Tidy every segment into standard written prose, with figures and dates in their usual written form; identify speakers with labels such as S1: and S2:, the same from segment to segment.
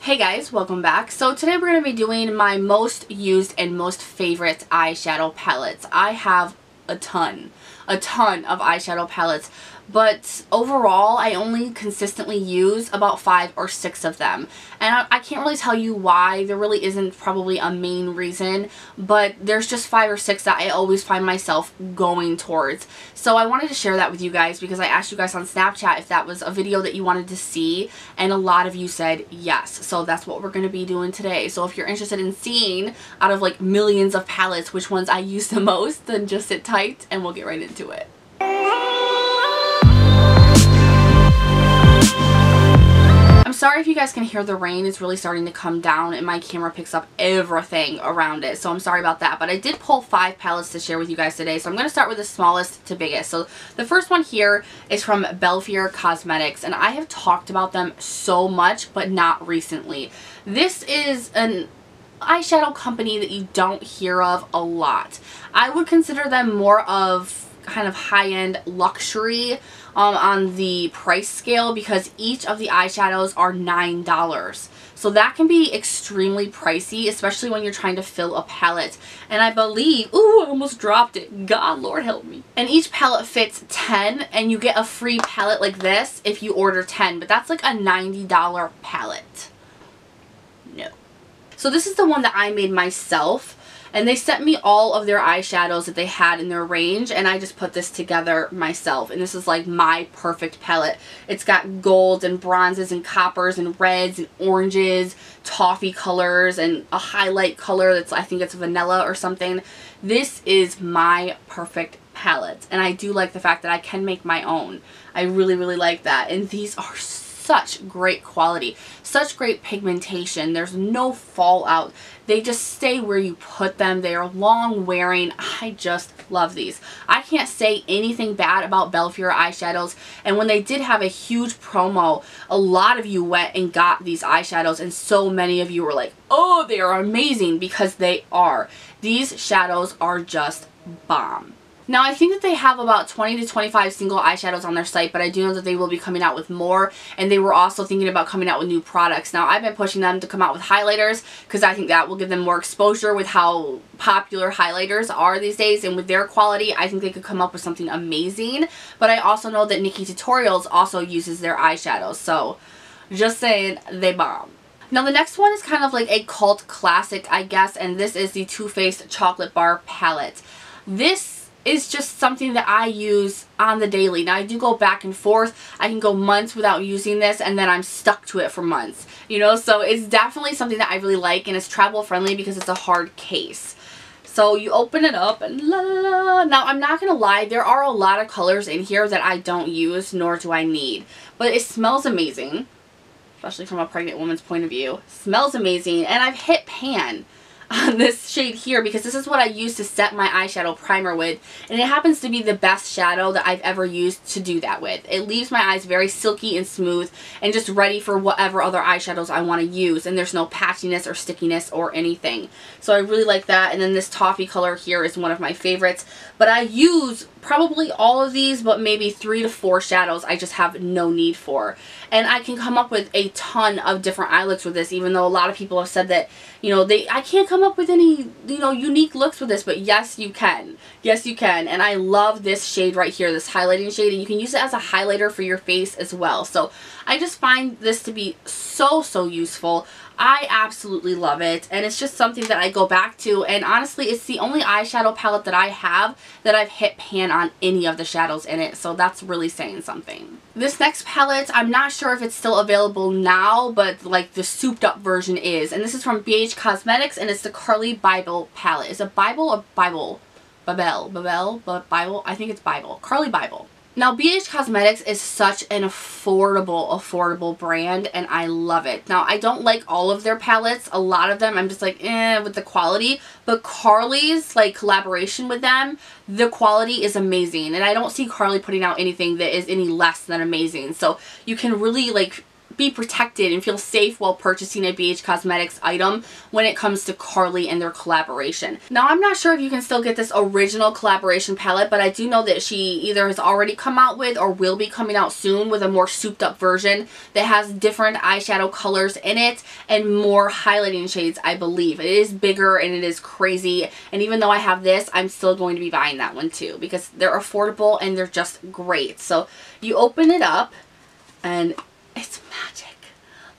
S1: Hey guys, welcome back. So today we're going to be doing my most used and most favorite eyeshadow palettes. I have a ton of eyeshadow palettes, but overall I only consistently use about 5 or 6 of them, and I can't really tell you why. There really isn't probably a main reason, but there's just 5 or 6 that I always find myself going towards. So I wanted to share that with you guys because I asked you guys on Snapchat if that was a video that you wanted to see, and a lot of you said yes. So that's what we're going to be doing today. So if you're interested in seeing out of like millions of palettes which ones I use the most, then just sit tight and we'll get right into it. I'm sorry if you guys can hear the rain. It's really starting to come down and my camera picks up everything around it, so I'm sorry about that. But I did pull 5 palettes to share with you guys today, so I'm going to start with the smallest to biggest. So the first one here is from Bybel Cosmetics, and I have talked about them so much, but not recently. This is an eyeshadow company that you don't hear of a lot. I would consider them more of kind of high-end luxury on the price scale, because each of the eyeshadows are $9. So that can be extremely pricey, especially when you're trying to fill a palette. And I believe, ooh, I almost dropped it. God, Lord help me. And each palette fits 10, and you get a free palette like this if you order 10, but that's like a $90 palette. No. So this is the one that I made myself, and they sent me all of their eyeshadows that they had in their range, and I just put this together myself. And this is like my perfect palette. It's got golds and bronzes and coppers and reds and oranges, toffee colors, and a highlight color that's, I think it's vanilla or something. This is my perfect palette, and I do like the fact that I can make my own. I really, really like that. And these are such great quality, such great pigmentation. There's no fallout. They just stay where you put them. They are long wearing. I just love these. I can't say anything bad about Bybel eyeshadows, and when they did have a huge promo, a lot of you went and got these eyeshadows, and so many of you were like, oh, they are amazing, because they are. These shadows are just bomb. Now, I think that they have about 20 to 25 single eyeshadows on their site, but I do know that they will be coming out with more, and they were also thinking about coming out with new products. Now, I've been pushing them to come out with highlighters because I think that will give them more exposure with how popular highlighters are these days, and with their quality, I think they could come up with something amazing. But I also know that Niki Tutorials also uses their eyeshadows, so just saying, they bomb. Now, the next one is kind of like a cult classic, I guess, and this is the Too Faced Chocolate Bar Palette. This is just something that I use on the daily. Now, I do go back and forth. I can go months without using this, and then I'm stuck to it for months, you know, so it's definitely something that I really like, and it's travel friendly because it's a hard case. So you open it up and la la la. Now, I'm not gonna lie, there are a lot of colors in here that I don't use, nor do I need, but it smells amazing, especially from a pregnant woman's point of view. Smells amazing, and I've hit pan on this shade here because this is what I use to set my eyeshadow primer with, and it happens to be the best shadow that I've ever used to do that with. It leaves my eyes very silky and smooth and just ready for whatever other eyeshadows I want to use, and there's no patchiness or stickiness or anything. So I really like that. And then this toffee color here is one of my favorites, but I use probably all of these, but maybe 3 to 4 shadows I just have no need for. And I can come up with a ton of different eye looks with this, even though a lot of people have said that, you know, I can't come up with any, you know, unique looks with this, but yes, you can. Yes, you can. And I love this shade right here, this highlighting shade, and you can use it as a highlighter for your face as well. So I just find this to be so useful. I absolutely love it, and it's just something that I go back to, and honestly, it's the only eyeshadow palette that I have that I've hit pan on any of the shadows in it, so that's really saying something. This next palette, I'm not sure if it's still available now, but like the souped up version is, and this is from BH Cosmetics, and it's the Carli Bybel palette. Is it Bybel or Bybel? Bybel? I think it's Bybel. Carli Bybel. Now, BH Cosmetics is such an affordable brand, and I love it. Now, I don't like all of their palettes. A lot of them, I'm just like, with the quality. But Carli's, like, collaboration with them, the quality is amazing. And I don't see Carli putting out anything that is any less than amazing. So, you can really, like, be protected and feel safe while purchasing a BH Cosmetics item when it comes to Carli and their collaboration. Now, I'm not sure if you can still get this original collaboration palette, but I do know that she either has already come out with or will be coming out soon with a more souped up version that has different eyeshadow colors in it and more highlighting shades, I believe. It is bigger and it is crazy, and even though I have this, I'm still going to be buying that one too because they're affordable and they're just great. So you open it up and it's magic.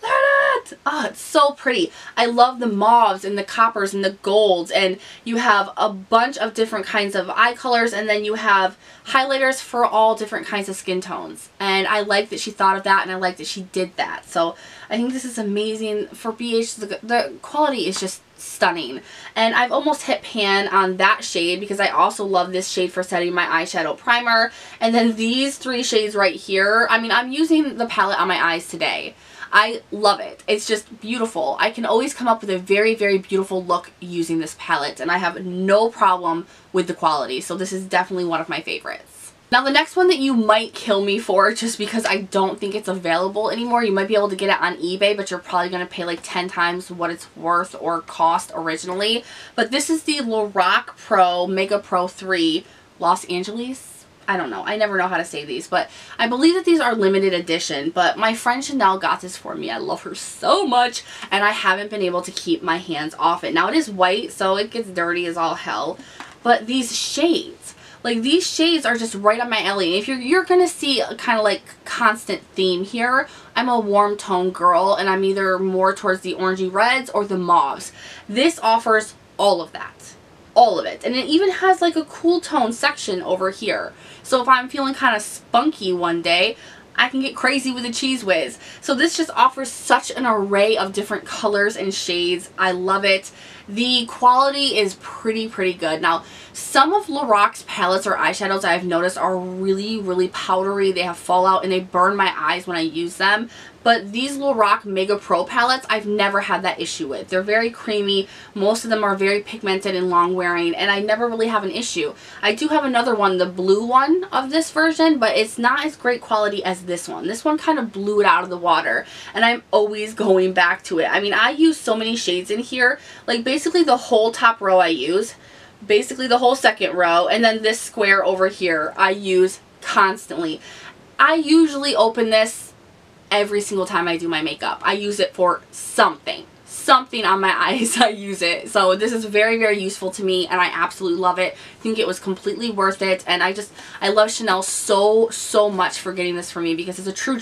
S1: Look at it! Oh, it's so pretty. I love the mauves and the coppers and the golds, and you have a bunch of different kinds of eye colors, and then you have highlighters for all different kinds of skin tones. And I like that she thought of that, and I like that she did that. So I think this is amazing for BH. The quality is just stunning, and I've almost hit pan on that shade because I also love this shade for setting my eyeshadow primer. And then these three shades right here, I mean, I'm using the palette on my eyes today. I love it. It's just beautiful. I can always come up with a very, very beautiful look using this palette, and I have no problem with the quality. So this is definitely one of my favorites. Now, the next one that you might kill me for, just because I don't think it's available anymore, you might be able to get it on eBay, but you're probably going to pay like 10 times what it's worth or cost originally. But this is the Lorac Pro Mega Pro 3 Los Angeles. I don't know. I never know how to say these, but I believe that these are limited edition, but my friend Chanel got this for me. I love her so much, and I haven't been able to keep my hands off it. Now, it is white, so it gets dirty as all hell, but these shades, like these shades are just right on my alley. And if you're going to see a kind of like constant theme here, I'm a warm tone girl, and I'm either more towards the orangey reds or the mauves. This offers all of that. All of it. And it even has like a cool tone section over here. So if I'm feeling kind of spunky one day, I can get crazy with the Cheese Whiz. So this just offers such an array of different colors and shades. I love it. The quality is pretty good. Now, some of Lorac's palettes or eyeshadows I've noticed are really powdery. They have fallout and they burn my eyes when I use them. But these Lorac Mega Pro palettes, I've never had that issue with. They're very creamy. Most of them are very pigmented and long wearing, and I never really have an issue. I do have another one, the blue one of this version, but it's not as great quality as this one. This one kind of blew it out of the water, and I'm always going back to it. I mean, I use so many shades in here. Like, basically the whole top row I use, basically the whole second row, and then this square over here I use constantly. I usually open this every single time I do my makeup. I use it for something on my eyes. I use it. So this is very useful to me, and I absolutely love it. I think it was completely worth it, and I love Chanel so much for getting this for me because it's a true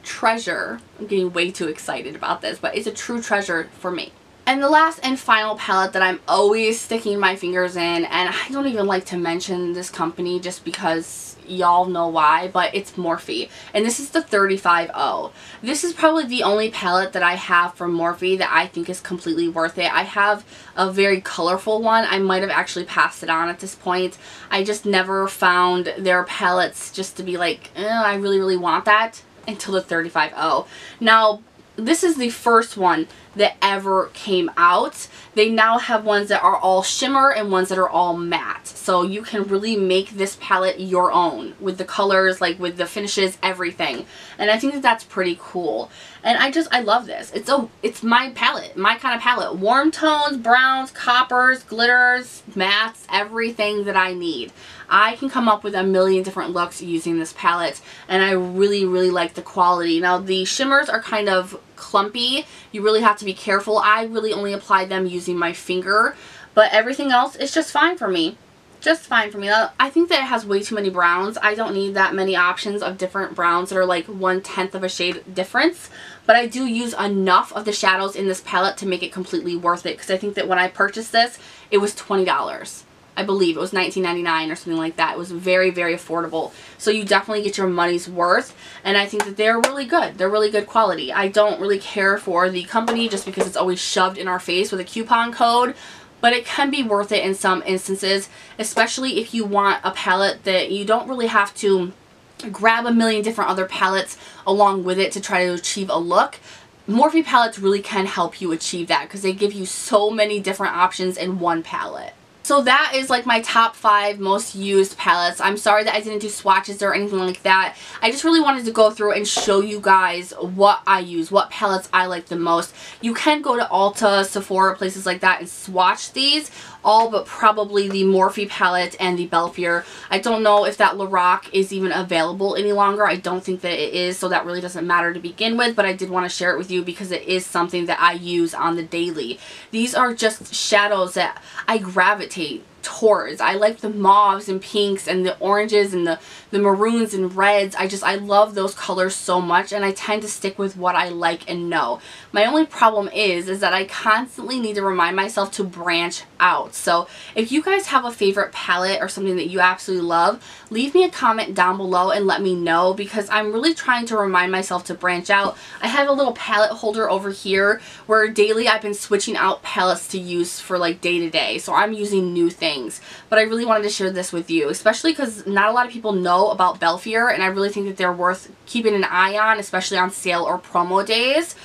S1: treasure. I'm getting way too excited about this, but it's a true treasure for me. And the last and final palette that I'm always sticking my fingers in, and I don't even like to mention this company just because y'all know why, but it's Morphe. And this is the 35O. This is probably the only palette that I have from Morphe that I think is completely worth it. I have a very colorful one. I might have actually passed it on at this point. I just never found their palettes just to be like, I really want that until the 35O. Now, this is the first one that ever came out. They now have ones that are all shimmer and ones that are all matte. So you can really make this palette your own with the colors, like with the finishes, everything. And I think that that's pretty cool. And I love this. It's my palette, my kind of palette. Warm tones, browns, coppers, glitters, mattes, everything that I need. I can come up with a million different looks using this palette, and I really like the quality. Now, the shimmers are kind of clumpy. You really have to be careful. I really only applied them using my finger, but everything else is just fine for me. Just fine for me. I think that it has way too many browns. I don't need that many options of different browns that are like 1/10 of a shade difference, but I do use enough of the shadows in this palette to make it completely worth it, because I think that when I purchased this, it was $20. I believe it was $19.99 or something like that. It was very affordable. So you definitely get your money's worth, and I think that they're really good. They're really good quality. I don't really care for the company just because it's always shoved in our face with a coupon code, but it can be worth it in some instances, especially if you want a palette that you don't really have to grab a million different other palettes along with it to try to achieve a look. Morphe palettes really can help you achieve that because they give you so many different options in one palette. So that is like my top 5 most used palettes. I'm sorry that I didn't do swatches or anything like that. I just really wanted to go through and show you guys what I use, what palettes I like the most. You can go to Ulta, Sephora, places like that and swatch these, all but probably the Morphe palette and the Belfier. I don't know if that Lorac is even available any longer. I don't think that it is, so that really doesn't matter to begin with, but I did want to share it with you because it is something that I use on the daily. These are just shadows that I gravitate towards. I like the mauves and pinks and the oranges and the maroons and reds. I love those colors so much, and I tend to stick with what I like and know. My only problem is that I constantly need to remind myself to branch out. So if you guys have a favorite palette or something that you absolutely love, leave me a comment down below and let me know, because I'm really trying to remind myself to branch out. I have a little palette holder over here where daily I've been switching out palettes to use for like day to day. So I'm using new things, but I really wanted to share this with you, especially because not a lot of people know about Belfier, and I really think that they're worth keeping an eye on, especially on sale or promo days.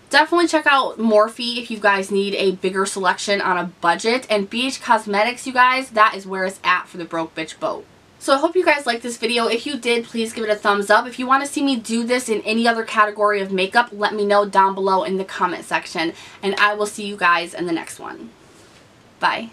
S1: Definitely check out Morphe if you guys need a bigger selection on a budget, and BH Cosmetics, you guys, that is where it's at for the broke bitch boat. So I hope you guys liked this video. If you did, please give it a thumbs up. If you want to see me do this in any other category of makeup, let me know down below in the comment section, and I will see you guys in the next one. Bye.